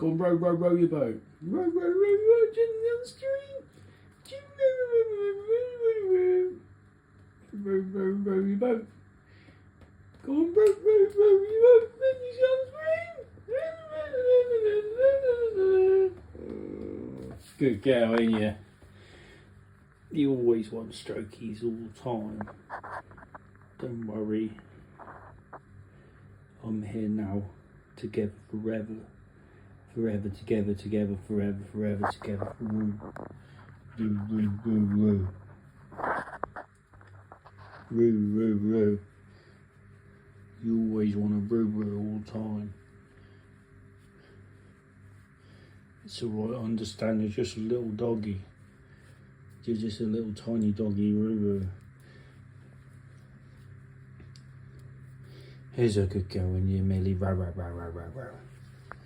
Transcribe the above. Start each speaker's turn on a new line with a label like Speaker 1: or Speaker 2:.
Speaker 1: Go on, row your boat. Row, gently down the stream. Row your boat. Go on, row your boat. Gently down the stream. Good girl, ain't you? You always want strokies all the time. Don't worry. I'm here now. Together forever. Forever together, forever together. Woo. Woo. You always want to woo all the time. It's alright, I understand you're just a little doggy. You're just a little tiny doggy, woo. Here's a good girl in you, Millie. Row.